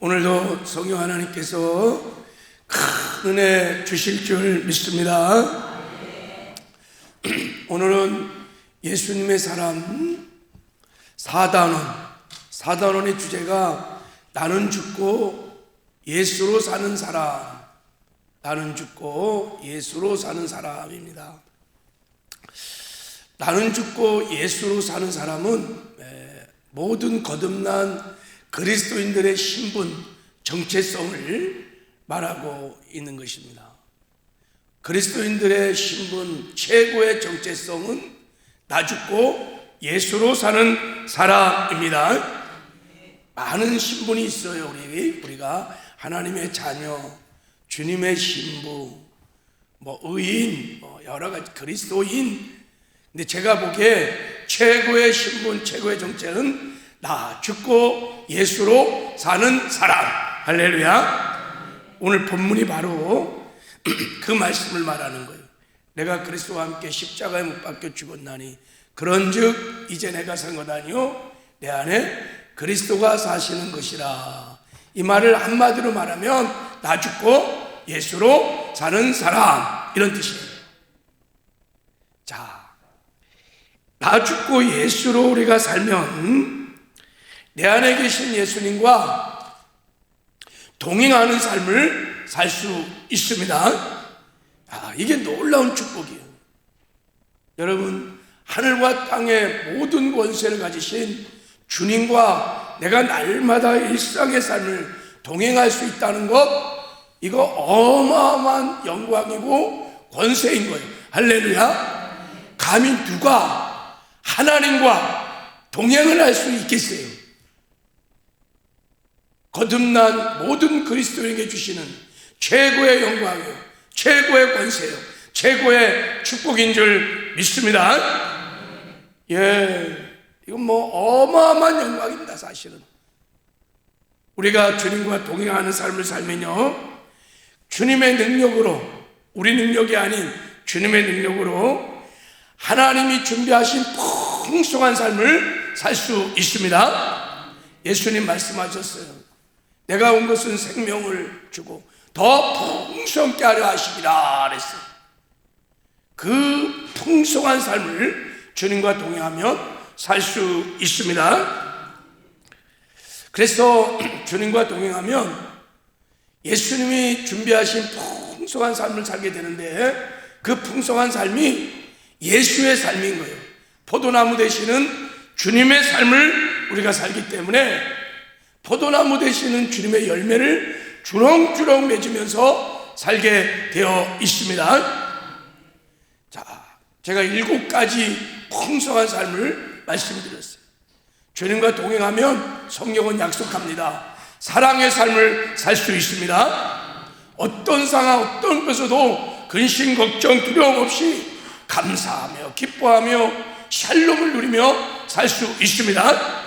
오늘도 성령 하나님께서 큰 은혜 주실 줄 믿습니다. 오늘은 예수님의 사람 사단원의 주제가 나는 죽고 예수로 사는 사람, 나는 죽고 예수로 사는 사람입니다. 나는 죽고 예수로 사는 사람은 모든 거듭난 그리스도인들의 신분, 정체성을 말하고 있는 것입니다. 그리스도인들의 신분, 최고의 정체성은 나 죽고 예수로 사는 사람입니다. 많은 신분이 있어요. 우리가 하나님의 자녀, 주님의 신부, 의인, 여러 가지 그리스도인. 근데 제가 보기에 최고의 신분, 최고의 정체는 나 죽고 예수로 사는 사람. 할렐루야. 오늘 본문이 바로 그 말씀을 말하는 거예요. 내가 그리스도와 함께 십자가에 못 박혀 죽었나니 그런즉 이제 내가 산 것 아니요 내 안에 그리스도가 사시는 것이라. 이 말을 한마디로 말하면 나 죽고 예수로 사는 사람, 이런 뜻이에요. 자, 나 죽고 예수로 우리가 살면 내 안에 계신 예수님과 동행하는 삶을 살 수 있습니다. 이게 놀라운 축복이에요. 여러분, 하늘과 땅의 모든 권세를 가지신 주님과 내가 날마다 일상의 삶을 동행할 수 있다는 것, 이거 어마어마한 영광이고 권세인 거예요. 할렐루야. 감히 누가 하나님과 동행을 할 수 있겠어요? 거듭난 모든 그리스도인에게 주시는 최고의 영광이요, 최고의 권세요, 최고의 축복인 줄 믿습니다. 이건 어마어마한 영광입니다. 사실은 우리가 주님과 동행하는 삶을 살면요, 주님의 능력으로, 우리 능력이 아닌 주님의 능력으로 하나님이 준비하신 풍성한 삶을 살 수 있습니다. 예수님 말씀하셨어요. 내가 온 것은 생명을 주고 더 풍성케 하려 하시기라 그랬어요. 그 풍성한 삶을 주님과 동행하면 살 수 있습니다. 그래서 주님과 동행하면 예수님이 준비하신 풍성한 삶을 살게 되는데, 그 풍성한 삶이 예수의 삶인 거예요. 포도나무 되시는 주님의 삶을 우리가 살기 때문에 포도나무 되시는 주님의 열매를 주렁주렁 맺으면서 살게 되어 있습니다. 자, 제가 7가지 풍성한 삶을 말씀드렸어요. 주님과 동행하면 성경은 약속합니다. 사랑의 삶을 살 수 있습니다. 어떤 상황, 어떤 것에도 근심, 걱정, 두려움 없이 감사하며 기뻐하며 샬롬을 누리며 살 수 있습니다.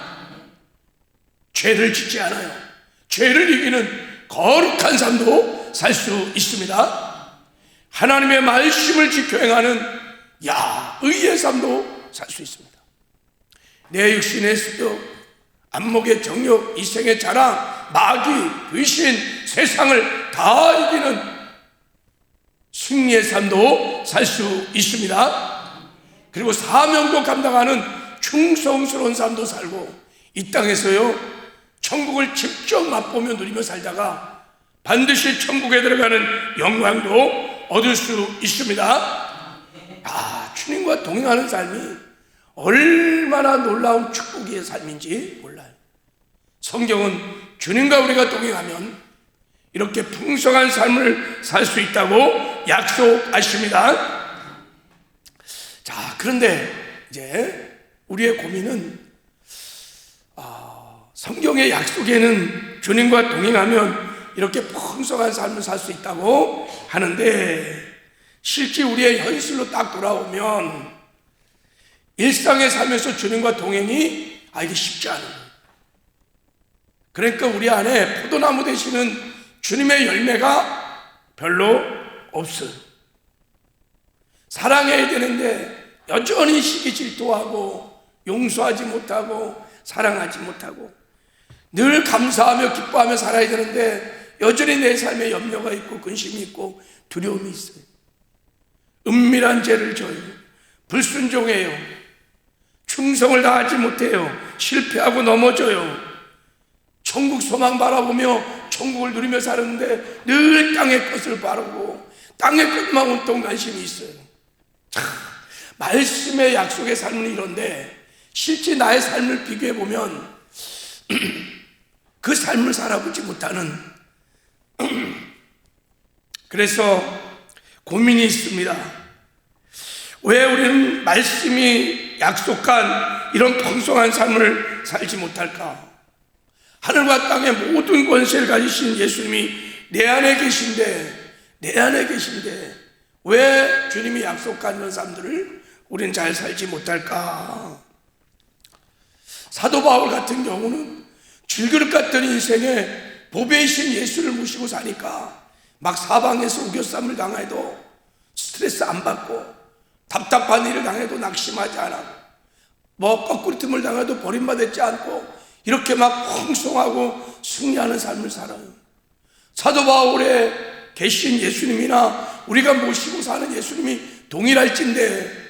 죄를 짓지 않아요. 죄를 이기는 거룩한 삶도 살 수 있습니다. 하나님의 말씀을 지켜 행하는 의의 삶도 살 수 있습니다. 내 육신의 습욕, 안목의 정욕, 이생의 자랑, 마귀, 귀신, 세상을 다 이기는 승리의 삶도 살 수 있습니다. 그리고 사명도 감당하는 충성스러운 삶도 살고, 이 땅에서요 천국을 직접 맛보며 누리며 살다가 반드시 천국에 들어가는 영광도 얻을 수 있습니다. 주님과 동행하는 삶이 얼마나 놀라운 축복의 삶인지 몰라요. 성경은 주님과 우리가 동행하면 이렇게 풍성한 삶을 살 수 있다고 약속하십니다. 자, 그런데 이제 우리의 고민은 성경의 약속에는 주님과 동행하면 이렇게 풍성한 삶을 살 수 있다고 하는데, 실제 우리의 현실로 딱 돌아오면 일상에 살면서 주님과 동행이 이게 쉽지 않아요. 그러니까 우리 안에 포도나무 되시는 주님의 열매가 별로 없어요. 사랑해야 되는데 여전히 시기 질투하고 용서하지 못하고 사랑하지 못하고, 늘 감사하며 기뻐하며 살아야 되는데 여전히 내 삶에 염려가 있고 근심이 있고 두려움이 있어요. 은밀한 죄를 져요. 불순종해요. 충성을 다하지 못해요. 실패하고 넘어져요. 천국 소망 바라보며 천국을 누리며 사는데 늘 땅의 것을 바라고 땅의 것만 온통 관심이 있어요. 참, 말씀의 약속의 삶은 이런데 실제 나의 삶을 비교해 보면 그 삶을 살아보지 못하는 그래서 고민이 있습니다. 왜 우리는 말씀이 약속한 이런 풍성한 삶을 살지 못할까? 하늘과 땅의 모든 권세를 가지신 예수님이 내 안에 계신데 왜 주님이 약속한 이런 삶들을 우리는 잘 살지 못할까? 사도 바울 같은 경우는 질그릇 같은 인생에 보배이신 예수를 모시고 사니까 막 사방에서 우겨쌈을 당해도 스트레스 안 받고 답답한 일을 당해도 낙심하지 않고 뭐 거꾸로 틈을 당해도 버림받지 않고 이렇게 막 풍성하고 승리하는 삶을 살아요. 사도 바울의 계신 예수님이나 우리가 모시고 사는 예수님이 동일할진데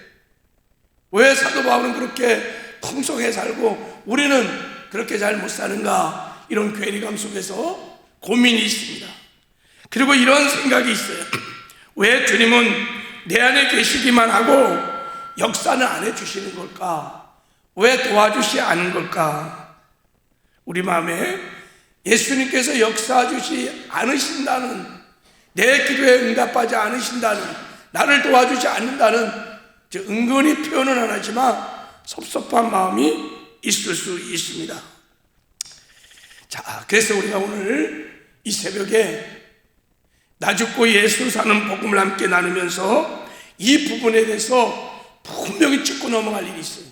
왜 사도 바울은 그렇게 풍성해 살고 우리는 그렇게 잘 못 사는가? 이런 괴리감 속에서 고민이 있습니다. 그리고 이런 생각이 있어요. 왜 주님은 내 안에 계시기만 하고 역사는 안 해주시는 걸까? 왜 도와주시 않은 걸까? 우리 마음에 예수님께서 역사하주지 않으신다는, 내 기도에 응답하지 않으신다는, 나를 도와주지 않는다는 은근히 표현은 안 하지만 섭섭한 마음이 있을 수 있습니다. 자, 그래서 우리가 오늘 이 새벽에 나 죽고 예수 사는 복음을 함께 나누면서 이 부분에 대해서 분명히 짚고 넘어갈 일이 있어요.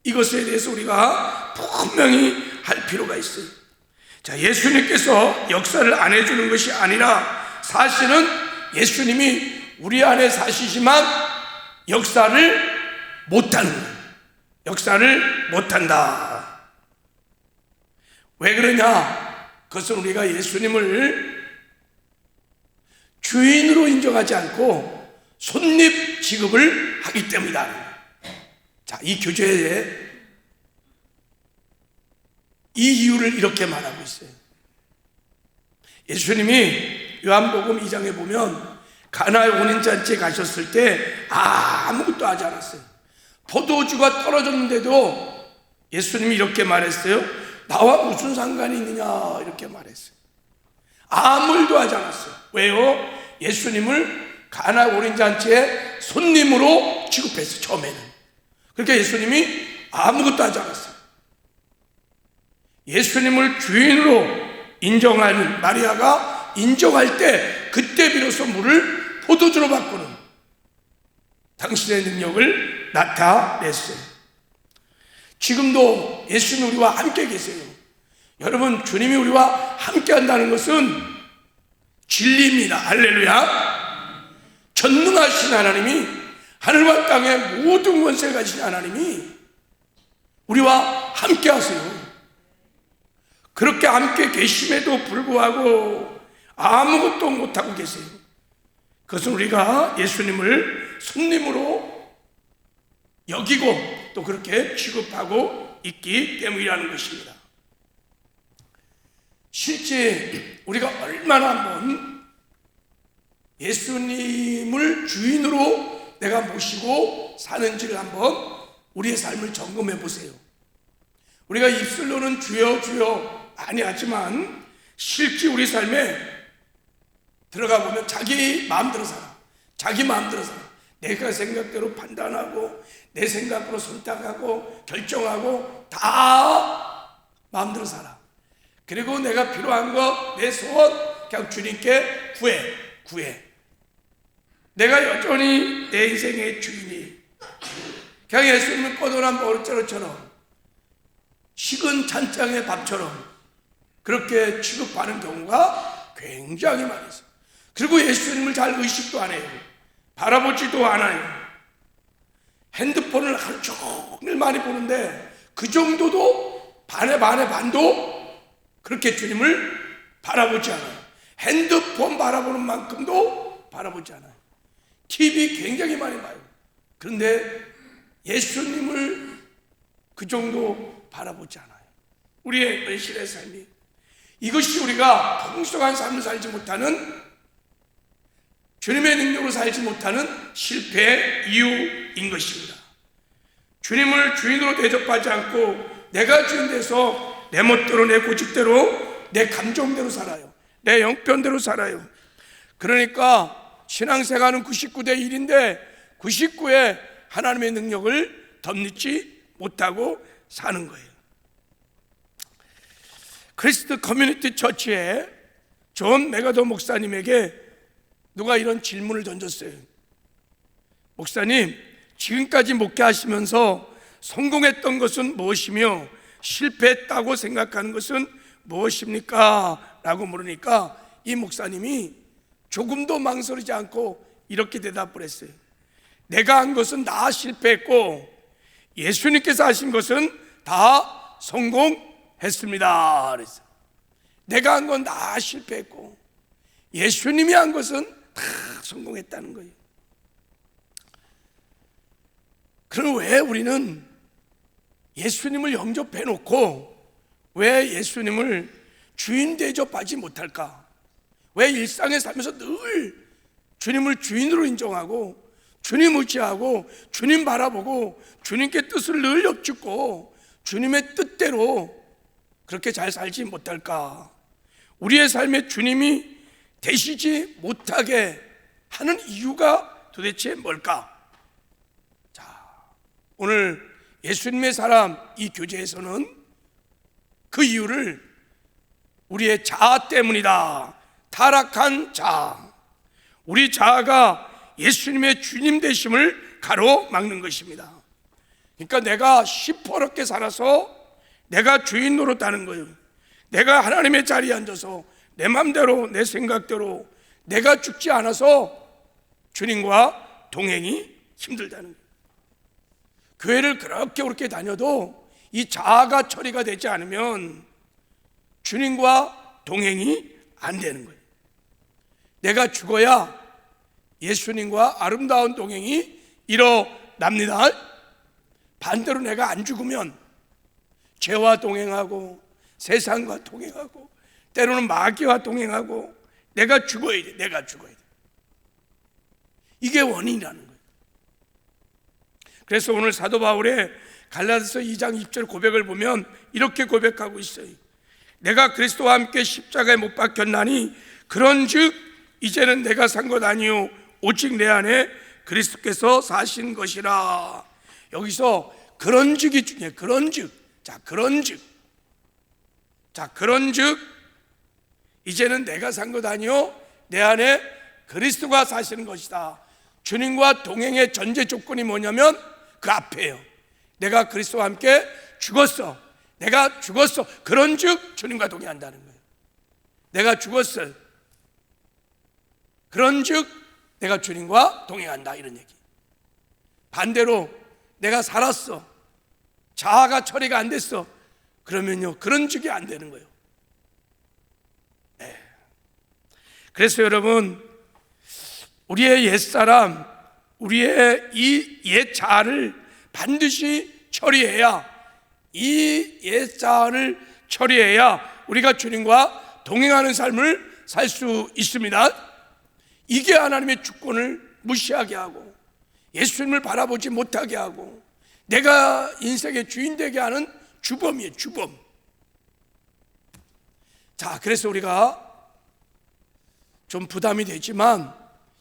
이것에 대해서 우리가 분명히 할 필요가 있어요. 자, 예수님께서 역사를 안 해주는 것이 아니라 사실은 예수님이 우리 안에 사시지만 역사를 못하는 거예요. 역사를 못한다. 왜 그러냐? 그것은 우리가 예수님을 주인으로 인정하지 않고 손님 취급을 하기 때문이다. 자, 이 교재에 이 이유를 이렇게 말하고 있어요. 예수님이 요한복음 2장에 보면 가나의 혼인잔치에 가셨을 때 아무것도 하지 않았어요. 포도주가 떨어졌는데도 예수님이 이렇게 말했어요. 나와 무슨 상관이 있느냐 이렇게 말했어요. 아무 일도 하지 않았어요. 왜요? 예수님을 가나 혼인잔치에 손님으로 취급했어요. 처음에는. 그러니까 예수님이 아무것도 하지 않았어요. 예수님을 주인으로 인정하는 마리아가 인정할 때 그때 비로소 물을 포도주로 바꾸는 당신의 능력을 나타냈어요. 지금도 예수님 우리와 함께 계세요. 여러분, 주님이 우리와 함께 한다는 것은 진리입니다. 할렐루야. 전능하신 하나님이, 하늘과 땅의 모든 권세를 가진 하나님이 우리와 함께 하세요. 그렇게 함께 계심에도 불구하고 아무것도 못하고 계세요. 그것은 우리가 예수님을 손님으로 여기고 또 그렇게 취급하고 있기 때문이라는 것입니다. 실제 우리가 얼마나 한번 예수님을 주인으로 내가 모시고 사는지를 한번 우리의 삶을 점검해 보세요. 우리가 입술로는 주여 주여 많이 하지만 실제 우리 삶에 들어가 보면 자기 마음대로 살아. 자기 마음대로 살아. 내가 생각대로 판단하고 내 생각으로 선택하고 결정하고 다 마음대로 살아. 그리고 내가 필요한 거 내 소원 그냥 주님께 구해. 내가 여전히 내 인생의 주인이 그냥 예수님을 꺼도난 버릇자루처럼 식은 찬장의 밥처럼 그렇게 취급하는 경우가 굉장히 많이 있어요. 그리고 예수님을 잘 의식도 안 해요. 바라보지도 않아요. 핸드폰을 하루 종일 많이 보는데 그 정도도 반의 반도 그렇게 주님을 바라보지 않아요. 핸드폰 바라보는 만큼도 바라보지 않아요. TV 굉장히 많이 봐요. 그런데 예수님을 그 정도 바라보지 않아요. 우리의 은실의 삶이, 이것이 우리가 풍성한 삶을 살지 못하는, 주님의 능력으로 살지 못하는 실패의 이유인 것입니다. 주님을 주인으로 대접하지 않고 내가 주인 돼서 내 멋대로, 내 고집대로, 내 감정대로 살아요. 내 형편대로 살아요. 그러니까 신앙생활은 99대 1인데 99에 하나님의 능력을 덧입지 못하고 사는 거예요. 크리스트 커뮤니티 처치의 존 메가더 목사님에게 누가 이런 질문을 던졌어요. 목사님, 지금까지 목회하시면서 성공했던 것은 무엇이며 실패했다고 생각하는 것은 무엇입니까? 라고 물으니까 이 목사님이 조금도 망설이지 않고 이렇게 대답을 했어요. 내가 한 것은 다 실패했고 예수님께서 하신 것은 다 성공했습니다. 그랬어요. 내가 한 건 다 실패했고 예수님이 한 것은 다 성공했다는 거예요. 그럼 왜 우리는 예수님을 영접해 놓고 왜 예수님을 주인 대접하지 못할까? 왜 일상에 살면서 늘 주님을 주인으로 인정하고 주님 의지하고 주님 바라보고 주님께 뜻을 늘 엽죽고 주님의 뜻대로 그렇게 잘 살지 못할까? 우리의 삶에 주님이 되시지 못하게 하는 이유가 도대체 뭘까? 자, 오늘 예수님의 사람 이 교재에서는 그 이유를 우리의 자아 때문이다. 타락한 자아. 우리 자아가 예수님의 주님 되심을 가로막는 것입니다. 그러니까 내가 시퍼렇게 살아서 내가 주인 노릇하는 거예요. 내가 하나님의 자리에 앉아서 내 맘대로 내 생각대로 내가 죽지 않아서 주님과 동행이 힘들다는 거예요. 교회를 그렇게 다녀도 이 자아가 처리가 되지 않으면 주님과 동행이 안 되는 거예요. 내가 죽어야 예수님과 아름다운 동행이 일어납니다. 반대로 내가 안 죽으면 죄와 동행하고 세상과 동행하고 때로는 마귀와 동행하고 내가 죽어야 돼. 내가 죽어야 돼. 이게 원인이라는 거예요. 그래서 오늘 사도 바울의 갈라디아서 2장 20절 고백을 보면 이렇게 고백하고 있어요. 내가 그리스도와 함께 십자가에 못 박혔나니 그런즉 이제는 내가 산 것 아니요 오직 내 안에 그리스도께서 사신 것이라. 여기서 그런즉이 중요해요. 그런즉. 그런즉 이제는 내가 산 것 아니요 내 안에 그리스도가 사시는 것이다. 주님과 동행의 전제 조건이 뭐냐면 그 앞에요. 내가 그리스도와 함께 죽었어. 내가 죽었어. 그런즉 주님과 동행한다는 거예요. 내가 죽었어. 그런즉 내가 주님과 동행한다, 이런 얘기. 반대로 내가 살았어. 자아가 처리가 안 됐어. 그러면요, 그런즉이 안 되는 거예요. 네. 그래서 여러분, 우리의 옛사람, 우리의 이 옛 자아를 반드시 처리해야, 이 옛 자아를 처리해야 우리가 주님과 동행하는 삶을 살 수 있습니다. 이게 하나님의 주권을 무시하게 하고 예수님을 바라보지 못하게 하고 내가 인생의 주인 되게 하는 주범이에요. 주범. 자, 그래서 우리가 좀 부담이 되지만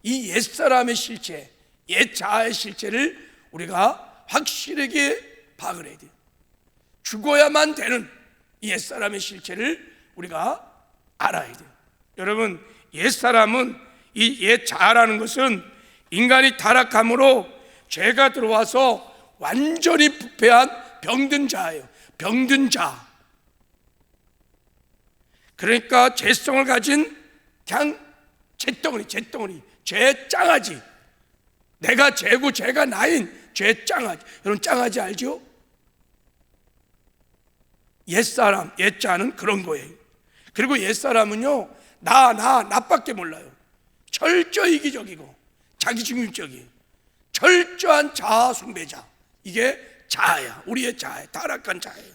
이 옛사람의 실체, 옛 자아의 실체를 우리가 확실하게 파악을 해야 돼요. 죽어야만 되는 이 옛사람의 실체를 우리가 알아야 돼요. 여러분, 옛사람은 이 옛 자아라는 것은 인간이 타락함으로 죄가 들어와서 완전히 부패한 병든 자예요. 병든 자. 그러니까 죄성을 가진 그냥 죄덩어리, 죄짱아지. 내가 죄고 죄가 나인 죄짱아지. 여러분, 짱아지 알죠? 옛사람, 옛자는 그런 거예요. 그리고 옛사람은요, 나밖에 몰라요. 철저히 이기적이고 자기중심적이에요. 철저한 자아 숭배자. 이게 자아야. 우리의 자아야. 타락한 자아예요.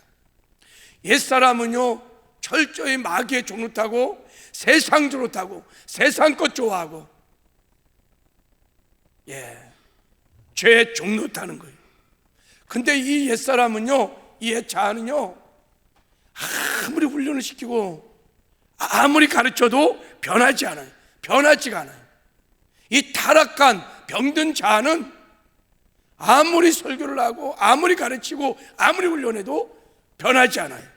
옛사람은요, 철저히 마귀의 종로 타고 세상 종로 타고 세상 것 좋아하고 죄의 종로 타는 거예요. 근데 이 옛사람은요, 이 옛자아는요, 아무리 훈련을 시키고 아무리 가르쳐도 변하지 않아요. 변하지가 않아요. 이 타락한 병든 자아는 아무리 설교를 하고 아무리 가르치고 아무리 훈련해도 변하지 않아요.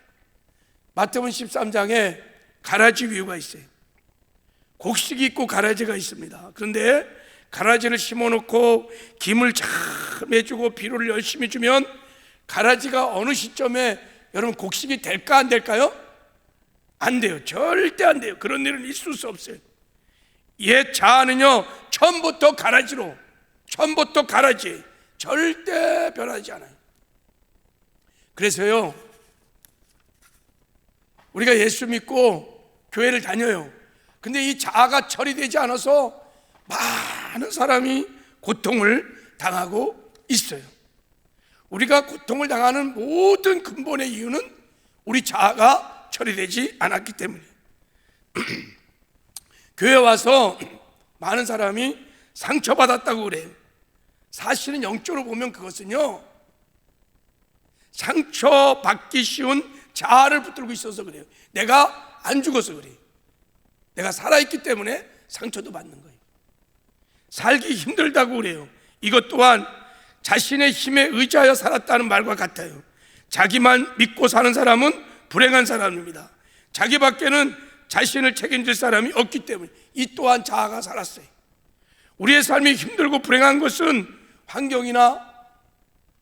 마태복음 13장에 가라지 비유가 있어요. 곡식이 있고 가라지가 있습니다. 그런데 가라지를 심어놓고 김을 잘 매주고 비료를 열심히 주면 가라지가 어느 시점에 여러분 곡식이 될까 안 될까요? 안 돼요. 절대 안 돼요. 그런 일은 있을 수 없어요. 옛 자아는요, 처음부터 가라지로, 처음부터 가라지, 절대 변하지 않아요. 그래서요, 우리가 예수 믿고 교회를 다녀요. 근데 이 자아가 처리되지 않아서 많은 사람이 고통을 당하고 있어요. 우리가 고통을 당하는 모든 근본의 이유는 우리 자아가 처리되지 않았기 때문에. 교회 와서 많은 사람이 상처받았다고 그래요. 사실은 영적으로 보면 그것은요, 상처받기 쉬운 자아를 붙들고 있어서 그래요. 내가 안 죽어서 그래요. 내가 살아있기 때문에 상처도 받는 거예요. 살기 힘들다고 그래요. 이것 또한 자신의 힘에 의지하여 살았다는 말과 같아요. 자기만 믿고 사는 사람은 불행한 사람입니다. 자기 밖에는 자신을 책임질 사람이 없기 때문에 이 또한 자아가 살았어요. 우리의 삶이 힘들고 불행한 것은 환경이나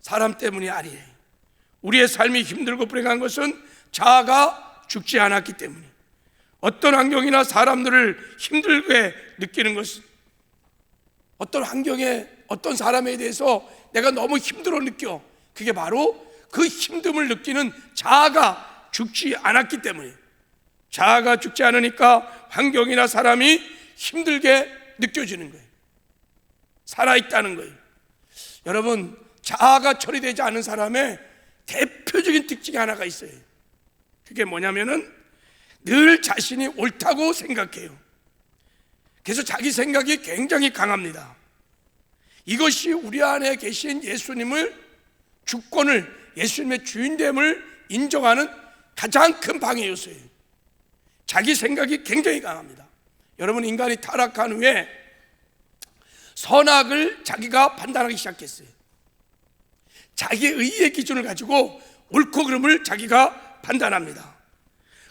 사람 때문이 아니에요. 우리의 삶이 힘들고 불행한 것은 자아가 죽지 않았기 때문에. 어떤 환경이나 사람들을 힘들게 느끼는 것은, 어떤 환경에 어떤 사람에 대해서 내가 너무 힘들어 느껴, 그게 바로 그 힘듦을 느끼는 자아가 죽지 않았기 때문에. 자아가 죽지 않으니까 환경이나 사람이 힘들게 느껴지는 거예요. 살아있다는 거예요. 여러분, 자아가 처리되지 않은 사람의 대표적인 특징이 하나가 있어요. 그게 뭐냐면은 늘 자신이 옳다고 생각해요. 그래서 자기 생각이 굉장히 강합니다. 이것이 우리 안에 계신 예수님을, 주권을, 예수님의 주인됨을 인정하는 가장 큰 방해 요소예요. 자기 생각이 굉장히 강합니다. 여러분, 인간이 타락한 후에 선악을 자기가 판단하기 시작했어요. 자기의 의의 기준을 가지고 옳고 그름을 자기가 판단합니다.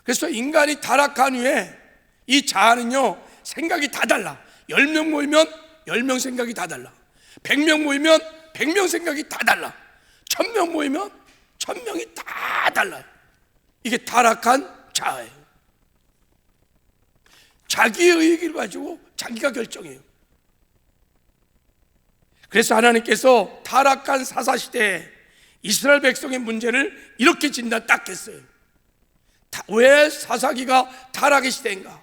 그래서 인간이 타락한 후에 이 자아는요, 생각이 다 달라. 10명 모이면 10명 생각이 다 달라. 100명 모이면 100명 생각이 다 달라. 1000명 모이면 1000명이 다 달라요. 이게 타락한 자아예요. 자기의 의의를 가지고 자기가 결정해요. 그래서 하나님께서 타락한 사사시대에 이스라엘 백성의 문제를 이렇게 진단 딱 했어요. 왜 사사기가 타락의 시대인가?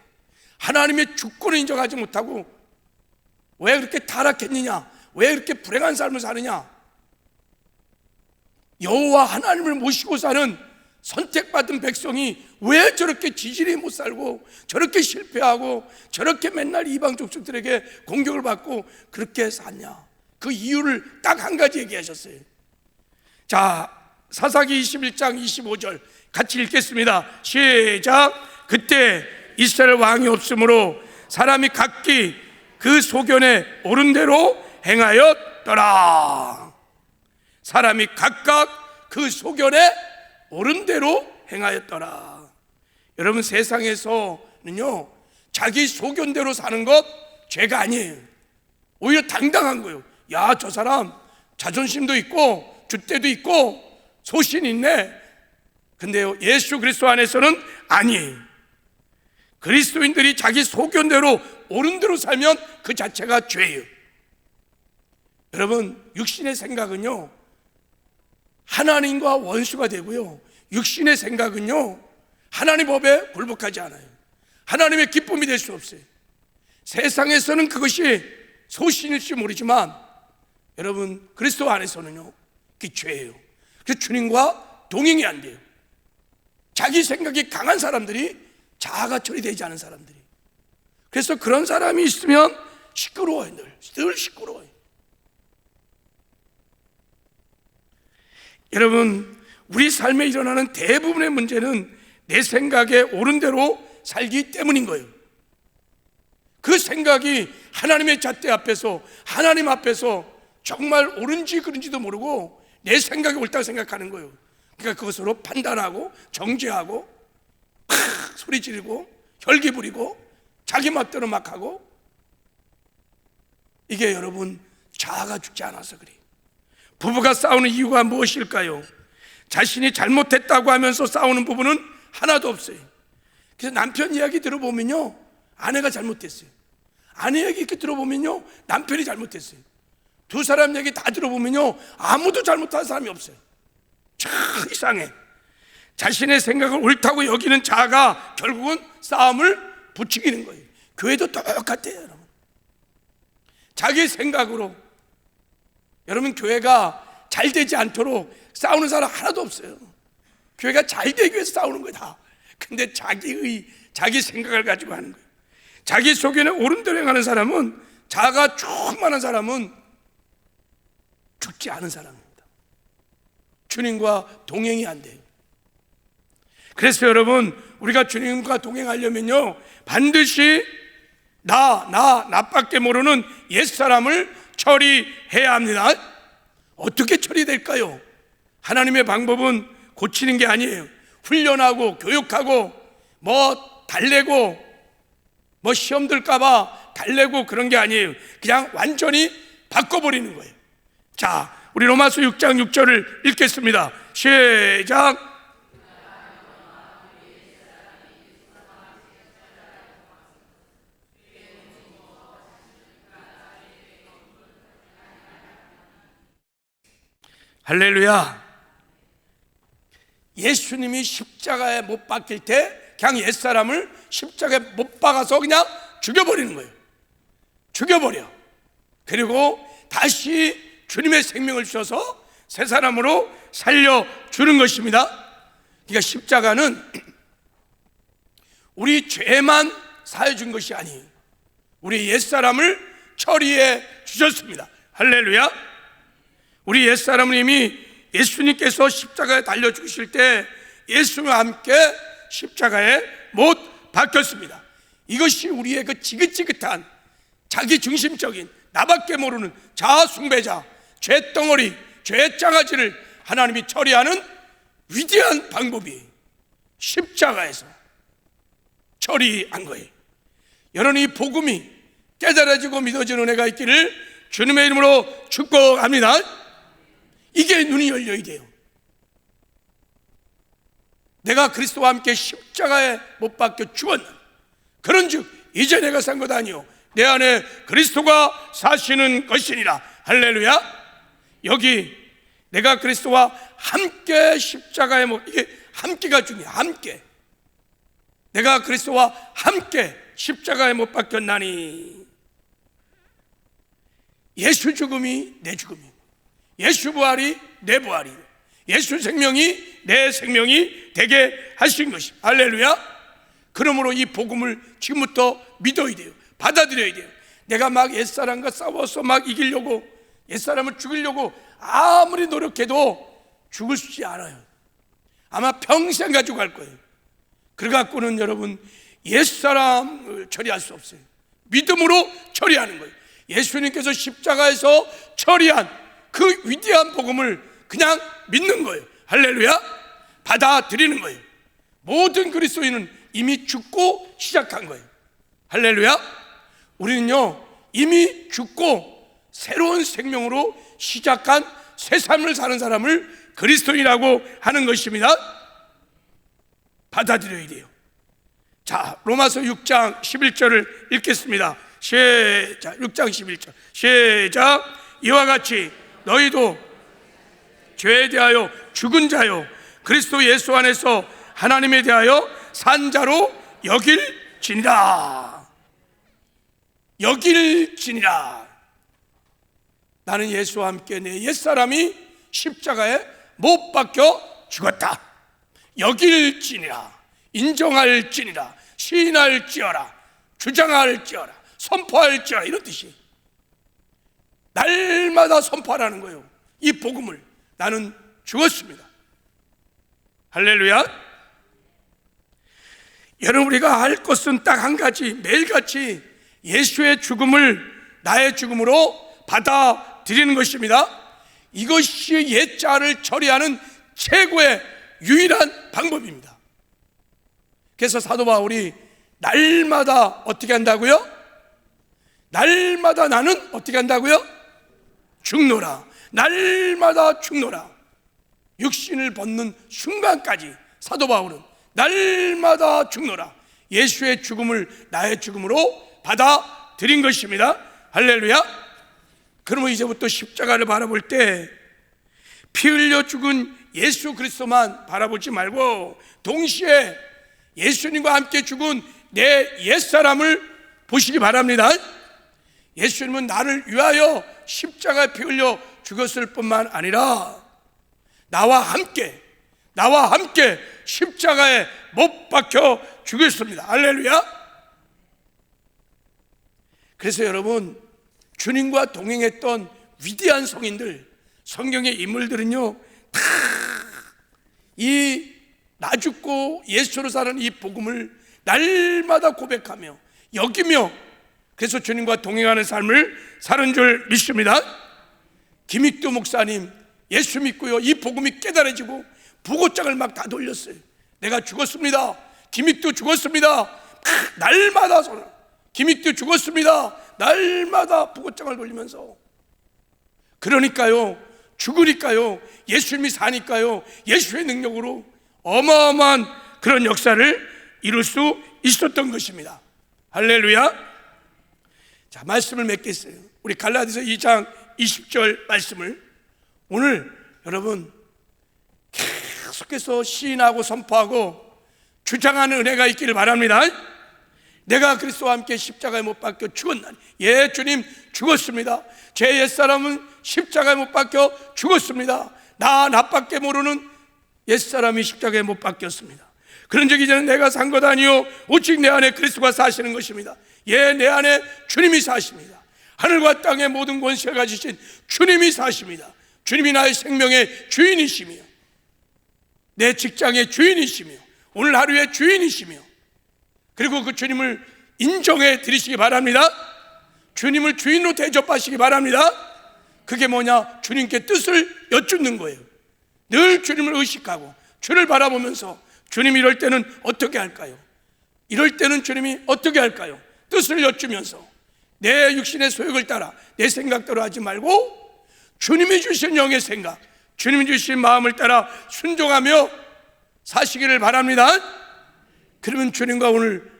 하나님의 주권을 인정하지 못하고 왜 그렇게 타락했느냐? 왜 그렇게 불행한 삶을 사느냐? 여호와 하나님을 모시고 사는 선택받은 백성이 왜 저렇게 지질이 못 살고 저렇게 실패하고 저렇게 맨날 이방 족속들에게 공격을 받고 그렇게 샀냐? 그 이유를 딱 한 가지 얘기하셨어요. 자, 사사기 21장 25절 같이 읽겠습니다. 시작. 그때 이스라엘 왕이 없으므로 사람이 각기 그 소견에 옳은 대로 행하였더라. 사람이 각각 그 소견에 옳은 대로 행하였더라. 여러분, 세상에서는요, 자기 소견대로 사는 것 죄가 아니에요. 오히려 당당한 거예요. 야, 저 사람 자존심도 있고 줏대도 있고 소신이 있네. 근데요, 예수 그리스도 안에서는 아니에요. 그리스도인들이 자기 소견대로 옳은 대로 살면 그 자체가 죄예요. 여러분, 육신의 생각은요, 하나님과 원수가 되고요, 육신의 생각은요, 하나님 법에 굴복하지 않아요. 하나님의 기쁨이 될 수 없어요. 세상에서는 그것이 소신일지 모르지만 여러분, 그리스도 안에서는요, 그게 죄예요. 그래서 주님과 동행이 안 돼요. 자기 생각이 강한 사람들이 자아가 처리되지 않은 사람들이. 그래서 그런 사람이 있으면 시끄러워요. 늘 시끄러워요. 여러분, 우리 삶에 일어나는 대부분의 문제는 내 생각에 옳은 대로 살기 때문인 거예요. 그 생각이 하나님의 잣대 앞에서, 하나님 앞에서 정말 옳은지 그른지도 모르고 내 생각이 옳다고 생각하는 거예요. 그러니까 그것으로 판단하고 정죄하고 팍 소리 지르고 혈기 부리고 자기 멋대로 막 하고, 이게 여러분 자아가 죽지 않아서 그래요. 부부가 싸우는 이유가 무엇일까요? 자신이 잘못했다고 하면서 싸우는 부부는 하나도 없어요. 그래서 남편 이야기 들어보면요, 아내가 잘못했어요. 아내 얘기 이렇게 들어보면요, 남편이 잘못했어요. 두 사람 얘기 다 들어보면요, 아무도 잘못한 사람이 없어요. 참 이상해. 자신의 생각을 옳다고 여기는 자아가 결국은 싸움을 부추기는 거예요. 교회도 똑같아요, 여러분. 자기 생각으로, 여러분, 교회가 잘 되지 않도록 싸우는 사람 하나도 없어요. 교회가 잘 되기 위해서 싸우는 거예요, 다. 근데 자기 생각을 가지고 하는 거예요. 자기 속에는 옳은 대로 행하는 사람은, 자아가 충만한 사람은 죽지 않은 사람입니다. 주님과 동행이 안 돼요. 그래서 여러분, 우리가 주님과 동행하려면요, 반드시 나밖에 모르는 옛사람을 처리해야 합니다. 어떻게 처리될까요? 하나님의 방법은 고치는 게 아니에요. 훈련하고 교육하고 달래고 시험 들까봐 달래고 그런 게 아니에요. 그냥 완전히 바꿔버리는 거예요. 자, 우리 로마서 6장 6절을 읽겠습니다. 시작. 할렐루야. 예수님이 십자가에 못 박힐 때 그냥 옛사람을 십자가에 못 박아서 그냥 죽여버리는 거예요. 죽여버려. 그리고 다시 주님의 생명을 주셔서 새 사람으로 살려주는 것입니다. 그러니까 십자가는 우리 죄만 사해준 것이 아니에요. 우리 옛사람을 처리해 주셨습니다. 할렐루야. 우리 옛사람은 이미 예수님께서 십자가에 달려 죽으실 때 예수와 함께 십자가에 못 박혔습니다. 이것이 우리의 그 지긋지긋한 자기중심적인 나밖에 모르는 자아숭배자, 죄덩어리, 죄장아지를 하나님이 처리하는 위대한 방법이 십자가에서 처리한 거예요. 여러분, 이 복음이 깨달아지고 믿어지는 은혜가 있기를 주님의 이름으로 축복합니다. 이게 눈이 열려야 돼요. 내가 그리스도와 함께 십자가에 못 박혀 죽었나, 그런즉 이제 내가 산 것 아니요 내 안에 그리스도가 사시는 것이니라. 할렐루야. 여기 내가 그리스도와 함께 십자가에 이게 함께가 중요해. 함께. 내가 그리스도와 함께 십자가에 못 박혔나니, 예수 죽음이 내 죽음이고 예수 부활이 내 부활이고 예수 생명이 내 생명이 되게 하신 것이. 할렐루야. 그러므로 이 복음을 지금부터 믿어야 돼요. 받아들여야 돼요. 내가 막 옛사람과 싸워서 막 이기려고, 옛사람을 죽이려고 아무리 노력해도 죽을 수 있지 않아요. 아마 평생 가지고 갈 거예요. 그래갖고는 여러분 옛사람을 처리할 수 없어요. 믿음으로 처리하는 거예요. 예수님께서 십자가에서 처리한 그 위대한 복음을 그냥 믿는 거예요. 할렐루야. 받아들이는 거예요. 모든 그리스도인은 이미 죽고 시작한 거예요. 할렐루야. 우리는요 이미 죽고 새로운 생명으로 시작한 새 삶을 사는 사람을 그리스도인이라고 하는 것입니다. 받아들여야 돼요. 자, 로마서 6장 11절을 읽겠습니다. 시작. 6장 11절 시작. 이와 같이 너희도 죄에 대하여 죽은 자요 그리스도 예수 안에서 하나님에 대하여 산자로 여길지니라. 여길지니라. 나는 예수와 함께 내 옛사람이 십자가에 못 박혀 죽었다. 여길지니라. 인정할지니라. 시인할지어라. 주장할지어라. 선포할지어라. 이런 뜻이. 날마다 선포하라는 거예요. 이 복음을. 나는 죽었습니다. 할렐루야. 여러분, 우리가 할 것은 딱 한 가지, 매일같이 예수의 죽음을 나의 죽음으로 받아들이는 것입니다. 이것이 옛자를 처리하는 최고의 유일한 방법입니다. 그래서 사도 바울이 날마다 어떻게 한다고요? 날마다 나는 어떻게 한다고요? 죽노라. 날마다 죽노라. 육신을 벗는 순간까지 사도 바울은 날마다 죽노라. 예수의 죽음을 나의 죽음으로 받아들인 것입니다. 할렐루야. 그러면 이제부터 십자가를 바라볼 때 피 흘려 죽은 예수 그리스도만 바라보지 말고 동시에 예수님과 함께 죽은 내 옛사람을 보시기 바랍니다. 예수님은 나를 위하여 십자가에 피 흘려 죽었을 뿐만 아니라 나와 함께 십자가에 못 박혀 죽었습니다. 할렐루야. 그래서 여러분, 주님과 동행했던 위대한 성인들, 성경의 인물들은요, 다 이 나 죽고 예수로 사는 이 복음을 날마다 고백하며 여기며, 그래서 주님과 동행하는 삶을 사는 줄 믿습니다. 김익두 목사님, 예수 믿고요, 이 복음이 깨달아지고 부고장을 막 다 돌렸어요. 내가 죽었습니다. 김익두 죽었습니다. 날마다 소리. 김익두 죽었습니다. 날마다 부고장을 돌리면서. 그러니까요, 죽으니까요, 예수님이 사니까요, 예수의 능력으로 어마어마한 그런 역사를 이룰 수 있었던 것입니다. 할렐루야. 자, 말씀을 맺겠어요. 우리 갈라디아서 2장 20절 말씀을 오늘 여러분 계속해서 시인하고 선포하고 주장하는 은혜가 있기를 바랍니다. 내가 그리스도와 함께 십자가에 못 박혀 죽었나니, 예, 주님 죽었습니다. 제 옛사람은 십자가에 못 박혀 죽었습니다. 나밖에 모르는 옛사람이 십자가에 못 박혔습니다. 그런 적이 이제는 내가 산 것 아니요 오직 내 안에 그리스도가 사시는 것입니다. 예, 내 안에 주님이 사십니다. 하늘과 땅의 모든 권세를 가지신 주님이 사십니다. 주님이 나의 생명의 주인이시며 내 직장의 주인이시며 오늘 하루의 주인이시며, 그리고 그 주님을 인정해 드리시기 바랍니다. 주님을 주인으로 대접하시기 바랍니다. 그게 뭐냐? 주님께 뜻을 여쭙는 거예요. 늘 주님을 의식하고 주를 바라보면서 주님 이럴 때는 어떻게 할까요? 이럴 때는 주님이 어떻게 할까요? 뜻을 여쭈면서 내 육신의 소욕을 따라 내 생각대로 하지 말고 주님이 주신 영의 생각, 주님이 주신 마음을 따라 순종하며 사시기를 바랍니다. 그러면 주님과 오늘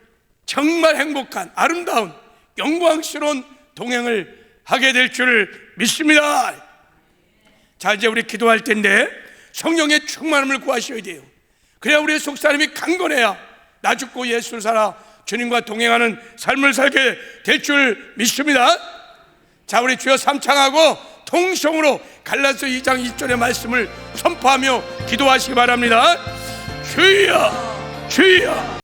정말 행복한 아름다운 영광스러운 동행을 하게 될 줄 믿습니다. 자, 이제 우리 기도할 텐데 성령의 충만함을 구하셔야 돼요. 그래야 우리의 속사람이 강건해야 나 죽고 예수를 살아 주님과 동행하는 삶을 살게 될 줄 믿습니다. 자, 우리 주여 삼창하고 통성으로 갈라디아서 2장 2절의 말씀을 선포하며 기도하시기 바랍니다. 주여, 주여.